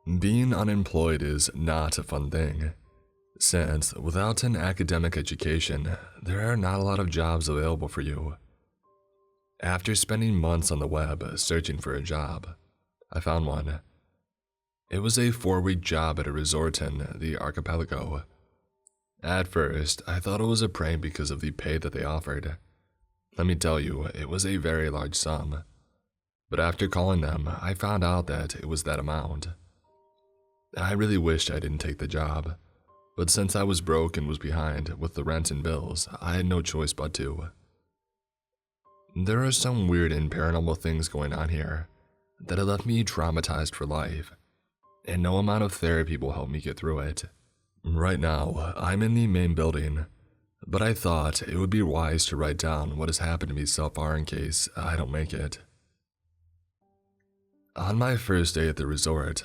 Being unemployed is not a fun thing, since without an academic education, there are not a lot of jobs available for you. After spending months on the web searching for a job, I found one. It was a 4-week job at a resort in the archipelago. At first, I thought it was a prank because of the pay that they offered. Let me tell you, it was a very large sum. But after calling them, I found out that it was that amount. I really wished I didn't take the job, but since I was broke and was behind with the rent and bills, I had no choice but to. There are some weird and paranormal things going on here that have left me traumatized for life, and no amount of therapy will help me get through it. Right now, I'm in the main building, but I thought it would be wise to write down what has happened to me so far in case I don't make it. On my first day at the resort,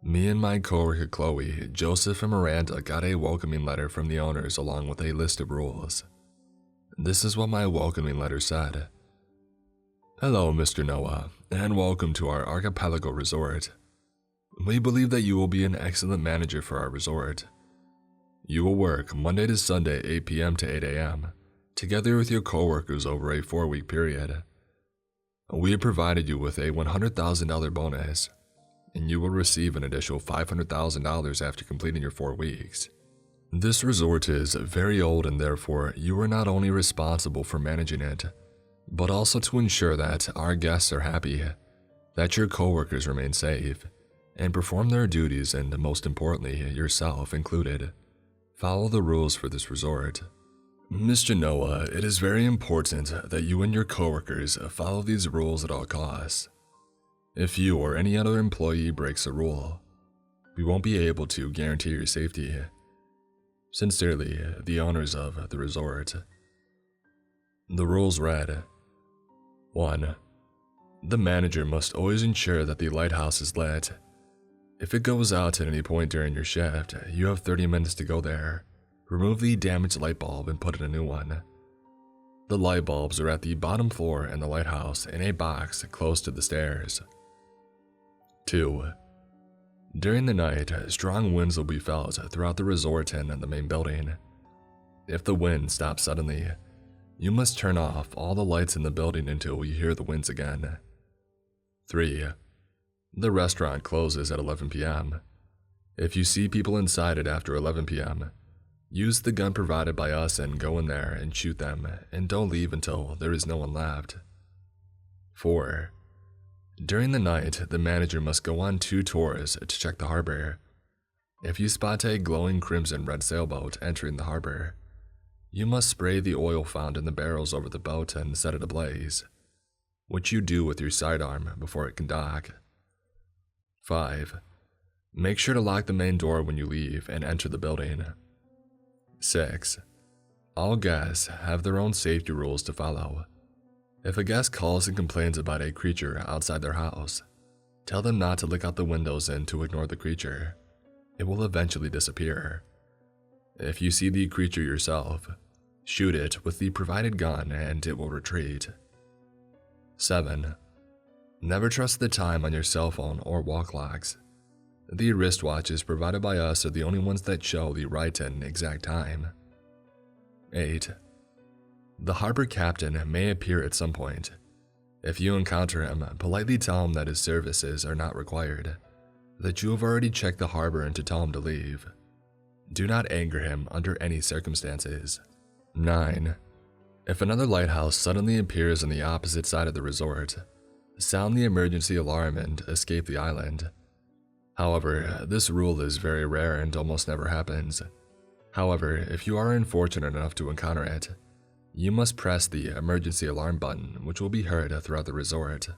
me and my coworker Chloe, Joseph, and Miranda got a welcoming letter from the owners along with a list of rules. This is what my welcoming letter said. Hello, Mr. Noah, and welcome to our archipelago resort. We believe that you will be an excellent manager for our resort. You will work Monday to Sunday 8 p.m. to 8 a.m., together with your coworkers over a 4-week period. We have provided you with a $100,000 bonus, and you will receive an additional $500,000 after completing your 4 weeks. This resort is very old, and therefore you are not only responsible for managing it, but also to ensure that our guests are happy, that your coworkers remain safe, and perform their duties, and most importantly, yourself included. Follow the rules for this resort. Mr. Noah, it is very important that you and your coworkers follow these rules at all costs. If you or any other employee breaks a rule, we won't be able to guarantee your safety. Sincerely, the owners of the resort. The rules read: 1. The manager must always ensure that the lighthouse is lit. If it goes out at any point during your shift, you have 30 minutes to go there, remove the damaged light bulb, and put in a new one. The light bulbs are at the bottom floor in the lighthouse in a box close to the stairs. 2. During the night, strong winds will be felt throughout the resort and the main building. If the wind stops suddenly, you must turn off all the lights in the building until you hear the winds again. 3. The restaurant closes at 11 p.m. If you see people inside it after 11 p.m., use the gun provided by us and go in there and shoot them, and don't leave until there is no one left. 4. During the night, the manager must go on 2 tours to check the harbor. If you spot a glowing crimson red sailboat entering the harbor, you must spray the oil found in the barrels over the boat and set it ablaze, which you do with your sidearm before it can dock. 5. Make sure to lock the main door when you leave and enter the building. 6. All guests have their own safety rules to follow. If a guest calls and complains about a creature outside their house, tell them not to look out the windows and to ignore the creature. It will eventually disappear. If you see the creature yourself, shoot it with the provided gun and it will retreat. 7. Never trust the time on your cell phone or wall clocks. The wristwatches provided by us are the only ones that show the right and exact time. 8. The harbor captain may appear at some point. If you encounter him, politely tell him that his services are not required, that you have already checked the harbor, and to tell him to leave. Do not anger him under any circumstances. 9. If another lighthouse suddenly appears on the opposite side of the resort, sound the emergency alarm and escape the island. However, this rule is very rare and almost never happens. However, if you are unfortunate enough to encounter it, you must press the emergency alarm button, which will be heard throughout the resort.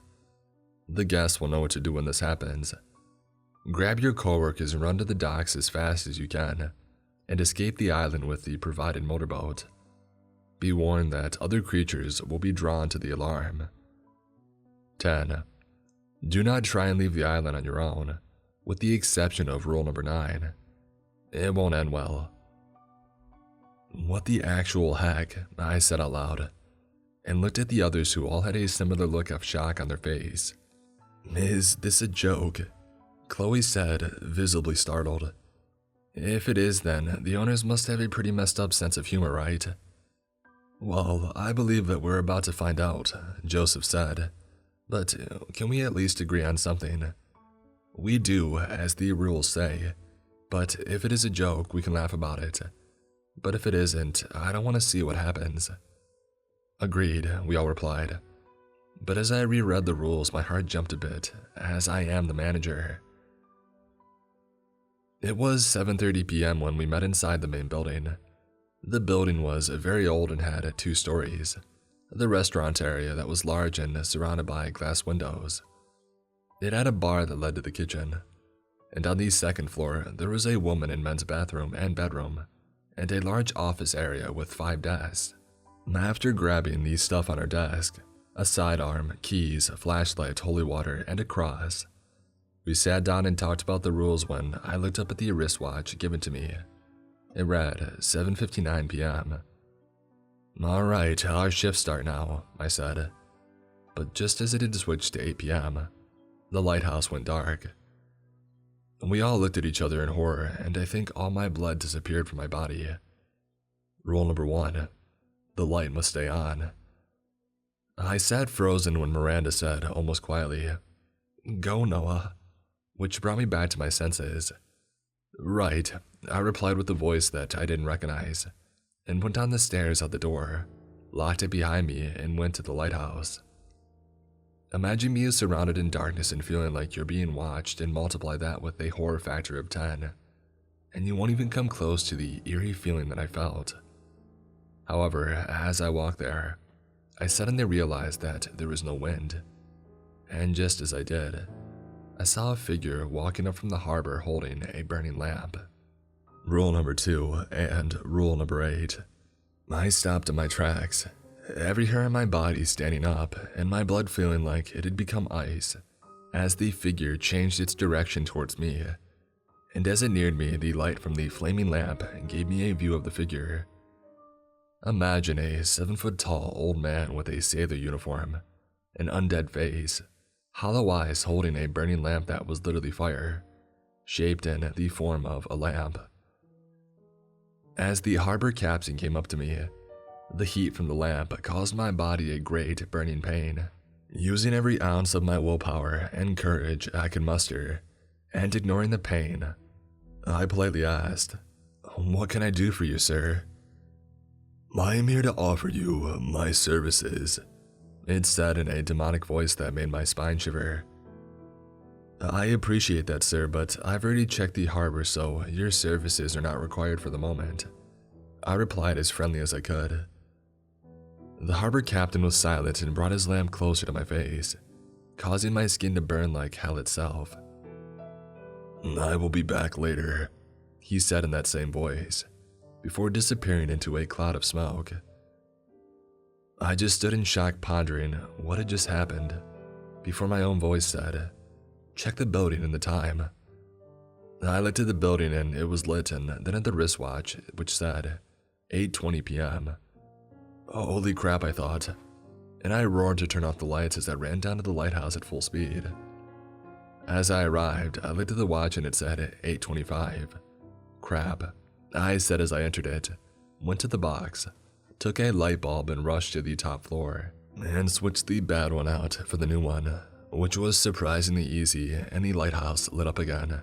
The guests will know what to do when this happens. Grab your coworkers and run to the docks as fast as you can, and escape the island with the provided motorboat. Be warned that other creatures will be drawn to the alarm. 10. Do not try and leave the island on your own, with the exception of rule number 9. It won't end well. What the actual heck, I said out loud, and looked at the others who all had a similar look of shock on their face. Is this a joke? Chloe said, visibly startled. If it is, then the owners must have a pretty messed up sense of humor, right? Well, I believe that we're about to find out, Joseph said. But can we at least agree on something? We do, as the rules say. But if it is a joke, we can laugh about it. But if it isn't, I don't want to see what happens. Agreed, we all replied. But as I reread the rules, my heart jumped a bit, as I am the manager. It was 7:30 p.m. when we met inside the main building. The building was very old and had 2 stories. The restaurant area that was large and surrounded by glass windows. It had a bar that led to the kitchen. And on the second floor, there was a woman and men's bathroom and bedroom, and a large office area with 5 desks. After grabbing the stuff on our desk, a sidearm, keys, a flashlight, holy water, and a cross, we sat down and talked about the rules when I looked up at the wristwatch given to me. It read 7:59 p.m. Alright, our shifts start now, I said. But just as it had switched to 8 p.m., the lighthouse went dark. We all looked at each other in horror, and I think all my blood disappeared from my body. Rule number 1, the light must stay on. I sat frozen when Miranda said, almost quietly, Go, Noah, which brought me back to my senses. Right, I replied with a voice that I didn't recognize, and went down the stairs out the door, locked it behind me, and went to the lighthouse. Imagine me surrounded in darkness and feeling like you're being watched, and multiply that with a horror factor of 10, and you won't even come close to the eerie feeling that I felt. However, as I walked there, I suddenly realized that there was no wind, and just as I did, I saw a figure walking up from the harbor holding a burning lamp. Rule number 2 and rule number 8. I stopped in my tracks, every hair in my body standing up and my blood feeling like it had become ice as the figure changed its direction towards me, and as it neared me, the light from the flaming lamp gave me a view of the figure. Imagine a 7-foot-tall old man with a sailor uniform, an undead face, hollow eyes holding a burning lamp that was literally fire, shaped in the form of a lamp. As the harbor captain came up to me, the heat from the lamp caused my body a great burning pain. Using every ounce of my willpower and courage I could muster, and ignoring the pain, I politely asked, "What can I do for you, sir?" "I am here to offer you my services," it said in a demonic voice that made my spine shiver. "I appreciate that, sir, but I've already checked the harbor, so your services are not required for the moment," I replied as friendly as I could. The harbor captain was silent and brought his lamp closer to my face, causing my skin to burn like hell itself. "I will be back later," he said in that same voice, before disappearing into a cloud of smoke. I just stood in shock, pondering what had just happened, before my own voice said, "Check the building and the time." I looked at the building and it was lit, and then at the wristwatch, which said 8:20 p.m. Holy crap, I thought, and I roared to turn off the lights as I ran down to the lighthouse at full speed. As I arrived, I looked at the watch and it said 8:25. Crap, I said as I entered it, went to the box, took a light bulb and rushed to the top floor, and switched the bad one out for the new one, which was surprisingly easy, and the lighthouse lit up again.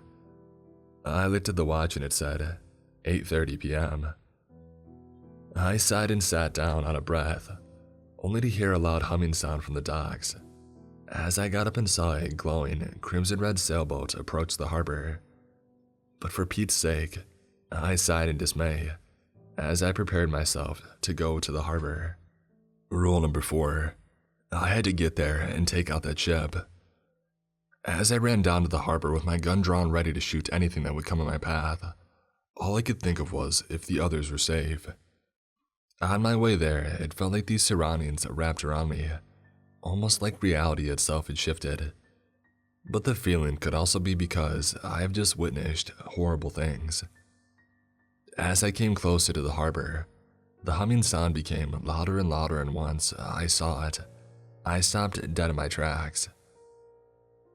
I looked at the watch and it said 8:30 p.m. I sighed and sat down out of breath, only to hear a loud humming sound from the docks, as I got up and saw a glowing crimson-red sailboat approach the harbor. But for Pete's sake, I sighed in dismay, as I prepared myself to go to the harbor. Rule number 4. I had to get there and take out that ship. As I ran down to the harbor with my gun drawn ready to shoot anything that would come in my path, all I could think of was if the others were safe. On my way there, it felt like these surroundings wrapped around me, almost like reality itself had shifted. But the feeling could also be because I have just witnessed horrible things. As I came closer to the harbor, the humming sound became louder and louder, and once I saw it, I stopped dead in my tracks.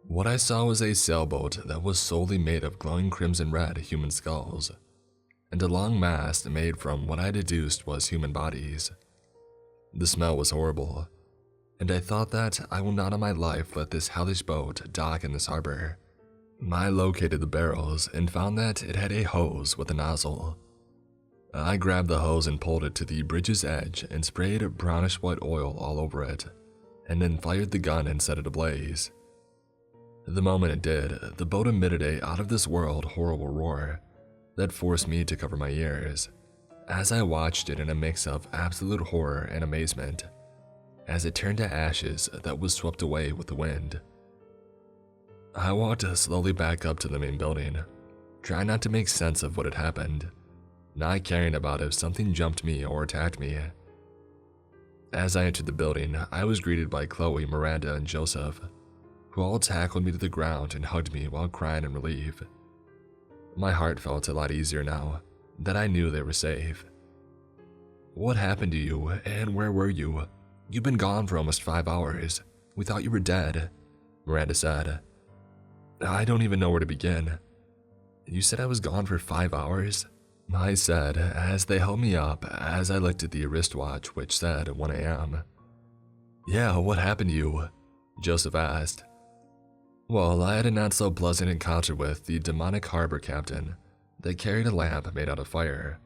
What I saw was a sailboat that was solely made of glowing crimson red human skulls, and a long mast made from what I deduced was human bodies. The smell was horrible, and I thought that I will not in my life let this hellish boat dock in this harbor. I located the barrels and found that it had a hose with a nozzle. I grabbed the hose and pulled it to the bridge's edge and sprayed brownish white oil all over it, and then fired the gun and set it ablaze. The moment it did, the boat emitted a out-of-this-world horrible roar that forced me to cover my ears, as I watched it in a mix of absolute horror and amazement, as it turned to ashes that was swept away with the wind. I walked slowly back up to the main building, trying not to make sense of what had happened, not caring about if something jumped me or attacked me. As I entered the building, I was greeted by Chloe, Miranda, and Joseph, who all tackled me to the ground and hugged me while crying in relief. My heart felt a lot easier now that I knew they were safe. "What happened to you, and where were you? You've been gone for almost 5 hours. We thought you were dead," Miranda said. "I don't even know where to begin." "You said I was gone for 5 hours?" I said as they held me up as I looked at the wristwatch which said 1 a.m. "Yeah, what happened to you?" Joseph asked. Well, I had a not-so-pleasant encounter with the demonic harbor captain that carried a lamp made out of fire.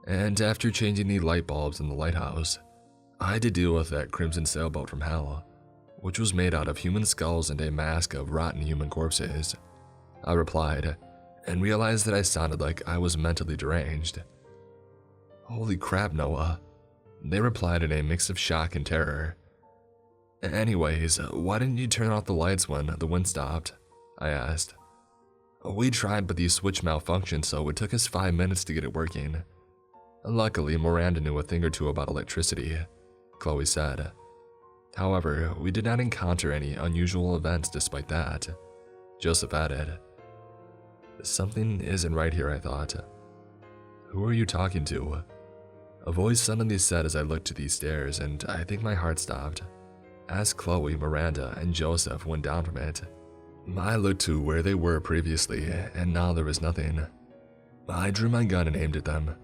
And after changing the light bulbs in the lighthouse, I had to deal with that crimson sailboat from hell, which was made out of human skulls and a mask of rotten human corpses. I replied, and realized that I sounded like I was mentally deranged. "Holy crap, Noah," they replied in a mix of shock and terror. "Anyways, why didn't you turn off the lights when the wind stopped?" I asked. "We tried, but the switch malfunctioned, so it took us 5 minutes to get it working. Luckily, Miranda knew a thing or two about electricity," Chloe said. "However, we did not encounter any unusual events despite that," Joseph added. Something isn't right here, I thought. "Who are you talking to?" A voice suddenly said as I looked to these stairs, and I think my heart stopped, as Chloe, Miranda, and Joseph went down from it. I looked to where they were previously, and now there was nothing. I drew my gun and aimed at them.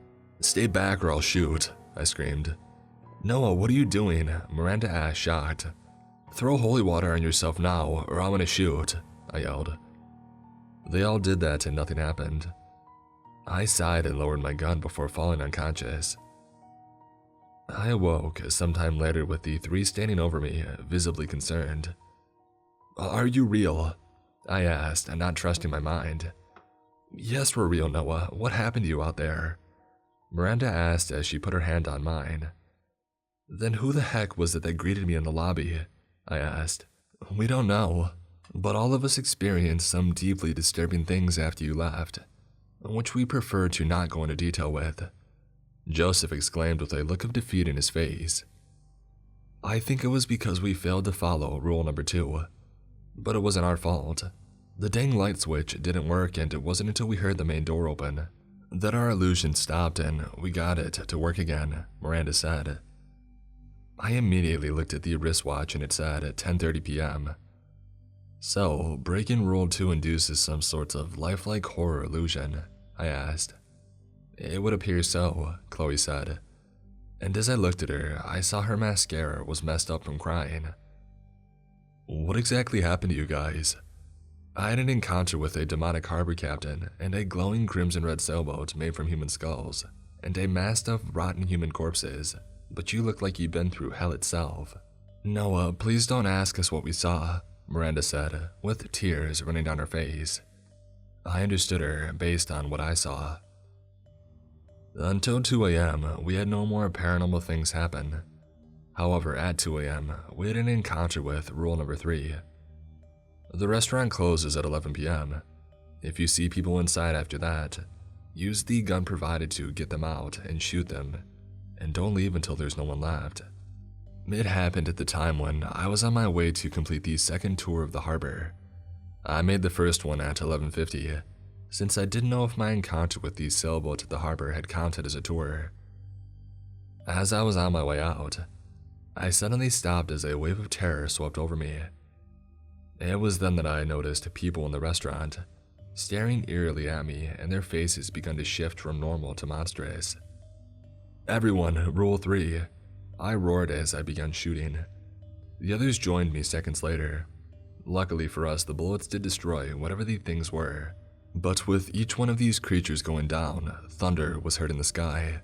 "Stay back or I'll shoot," I screamed. "Noah, what are you doing?" Miranda asked, shocked. "Throw holy water on yourself now, or I'm gonna shoot," I yelled. They all did that and nothing happened. I sighed and lowered my gun before falling unconscious. I awoke sometime later with the three standing over me, visibly concerned. "Are you real?" I asked, not trusting my mind. "Yes, we're real, Noah. What happened to you out there?" Miranda asked as she put her hand on mine. "Then who the heck was it that greeted me in the lobby?" I asked. "We don't know, but all of us experienced some deeply disturbing things after you left, which we prefer to not go into detail with," Joseph exclaimed with a look of defeat in his face. "I think it was because we failed to follow rule number 2, but it wasn't our fault. The dang light switch didn't work, and it wasn't until we heard the main door open that our illusion stopped and we got it to work again," Miranda said. I immediately looked at the wristwatch and it said 10:30 p.m. "So, breaking Rule 2 induces some sort of lifelike horror illusion?" I asked. "It would appear so," Chloe said. And as I looked at her, I saw her mascara was messed up from crying. "What exactly happened to you guys?" "I had an encounter with a demonic harbor captain and a glowing crimson red sailboat made from human skulls and a mass of rotten human corpses, but you look like you've been through hell itself." "Noah, please don't ask us what we saw," Miranda said, with tears running down her face. I understood her based on what I saw. Until 2 a.m., we had no more paranormal things happen. However, at 2 a.m., we had an encounter with rule number 3. The restaurant closes at 11 p.m. If you see people inside after that, use the gun provided to get them out and shoot them, and don't leave until there's no one left. It happened at the time when I was on my way to complete the second tour of the harbor. I made the first one at 11:50, since I didn't know if my encounter with the sailboat at the harbor had counted as a tour. As I was on my way out, I suddenly stopped as a wave of terror swept over me. It was then that I noticed people in the restaurant, staring eerily at me, and their faces began to shift from normal to monstrous. "Everyone, rule 3. I roared as I began shooting. The others joined me seconds later. Luckily for us, the bullets did destroy whatever the things were, but with each one of these creatures going down, thunder was heard in the sky.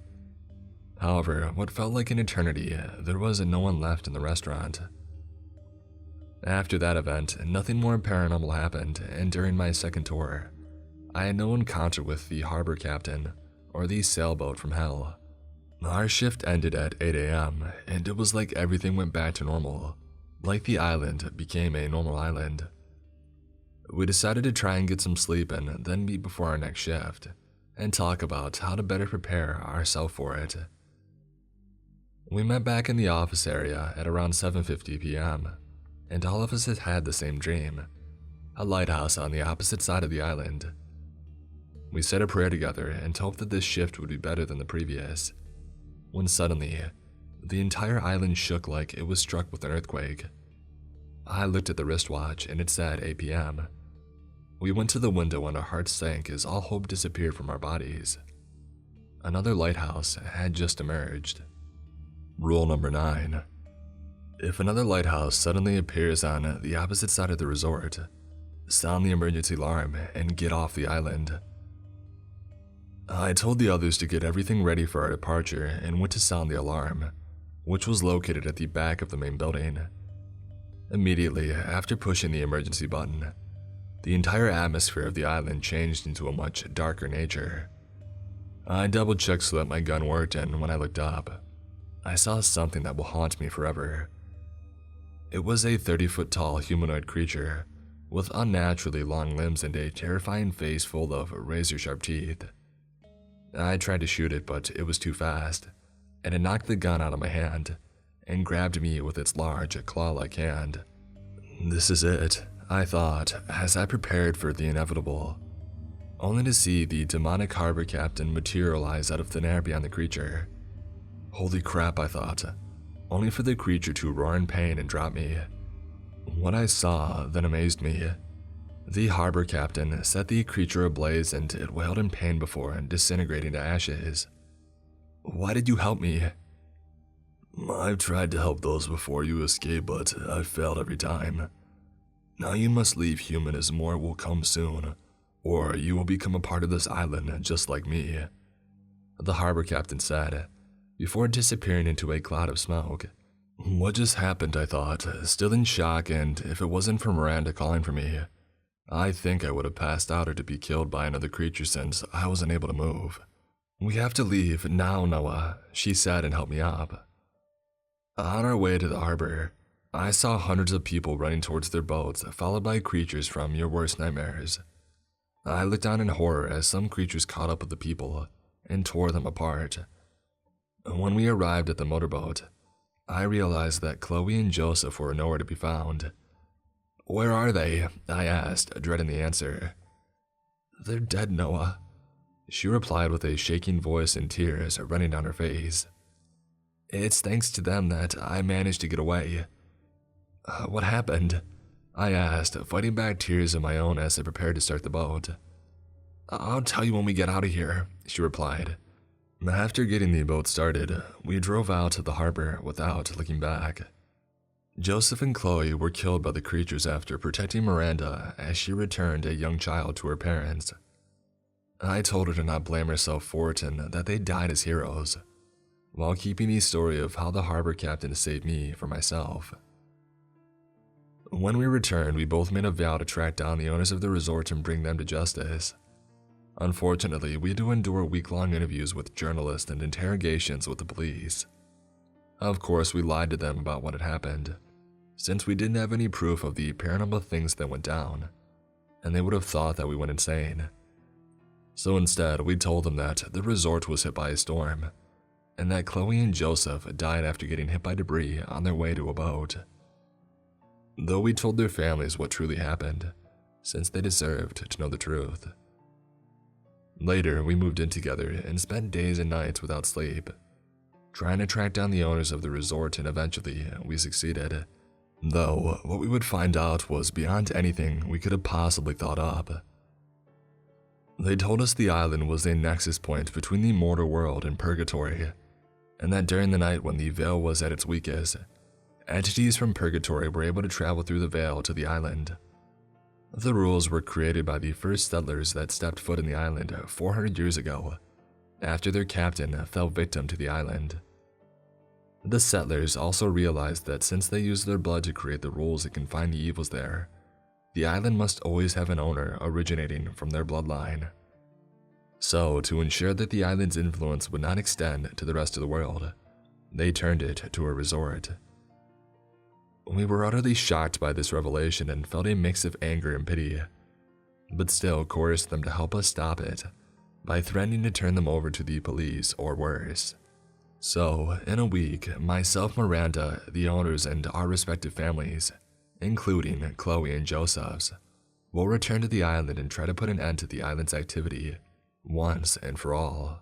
However, what felt like an eternity, there was no one left in the restaurant. After that event, nothing more paranormal happened, and during my second tour, I had no encounter with the harbor captain or the sailboat from hell. Our shift ended at 8 a.m., and it was like everything went back to normal, like the island became a normal island. We decided to try and get some sleep and then meet before our next shift, and talk about how to better prepare ourselves for it. We met back in the office area at around 7:50 p.m., and all of us had had the same dream, a lighthouse on the opposite side of the island. We said a prayer together and hoped that this shift would be better than the previous, when suddenly, the entire island shook like it was struck with an earthquake. I looked at the wristwatch and it said 8 p.m. We went to the window and our hearts sank as all hope disappeared from our bodies. Another lighthouse had just emerged. Rule number 9. If another lighthouse suddenly appears on the opposite side of the resort, sound the emergency alarm and get off the island. I told the others to get everything ready for our departure and went to sound the alarm, which was located at the back of the main building. Immediately after pushing the emergency button, the entire atmosphere of the island changed into a much darker nature. I double-checked so that my gun worked, and when I looked up, I saw something that will haunt me forever. It was a 30-foot-tall humanoid creature with unnaturally long limbs and a terrifying face full of razor-sharp teeth. I tried to shoot it, but it was too fast, and it knocked the gun out of my hand and grabbed me with its large, claw-like hand. This is it, I thought, as I prepared for the inevitable, only to see the demonic harbor captain materialize out of thin air beyond the creature. Holy crap, I thought, only for the creature to roar in pain and drop me. What I saw then amazed me. The harbor captain set the creature ablaze and it wailed in pain before disintegrating to ashes. Why did you help me? I've tried to help those before you escape, but I've failed every time. Now you must leave human as more will come soon, or you will become a part of this island just like me, the harbor captain said, before disappearing into a cloud of smoke. What just happened, I thought, still in shock, and if it wasn't for Miranda calling for me, I think I would have passed out or to be killed by another creature since I wasn't able to move. We have to leave now, Noah, she said and helped me up. On our way to the harbor, I saw hundreds of people running towards their boats, followed by creatures from your worst nightmares. I looked down in horror as some creatures caught up with the people and tore them apart. When we arrived at the motorboat, I realized that Chloe and Joseph were nowhere to be found. Where are they? I asked, dreading the answer. They're dead, Noah, she replied with a shaking voice and tears running down her face. It's thanks to them that I managed to get away. What happened? I asked, fighting back tears of my own as I prepared to start the boat. I'll tell you when we get out of here, she replied. After getting the boat started, we drove out to the harbor without looking back. Joseph and Chloe were killed by the creatures after protecting Miranda as she returned a young child to her parents. I told her to not blame herself for it and that they died as heroes, while keeping the story of how the harbor captain saved me for myself. When we returned, we both made a vow to track down the owners of the resort and bring them to justice. Unfortunately, we had to endure week-long interviews with journalists and interrogations with the police. Of course, we lied to them about what had happened, since we didn't have any proof of the paranormal things that went down, and they would have thought that we went insane. So instead, we told them that the resort was hit by a storm, and that Chloe and Joseph died after getting hit by debris on their way to a boat. Though we told their families what truly happened, since they deserved to know the truth. Later, we moved in together and spent days and nights without sleep, trying to track down the owners of the resort, and eventually we succeeded. Though, what we would find out was beyond anything we could have possibly thought up. They told us the island was a nexus point between the mortal world and purgatory, and that during the night when the veil was at its weakest, entities from purgatory were able to travel through the veil to the island. The rules were created by the first settlers that stepped foot in the island 400 years ago, after their captain fell victim to the island. The settlers also realized that since they used their blood to create the rules that confine the evils there, the island must always have an owner originating from their bloodline. So, to ensure that the island's influence would not extend to the rest of the world, they turned it to a resort. We were utterly shocked by this revelation and felt a mix of anger and pity, but still coerced them to help us stop it by threatening to turn them over to the police or worse. So, in a week, myself, Miranda, the owners, and our respective families, including Chloe and Joseph's, will return to the island and try to put an end to the island's activity once and for all.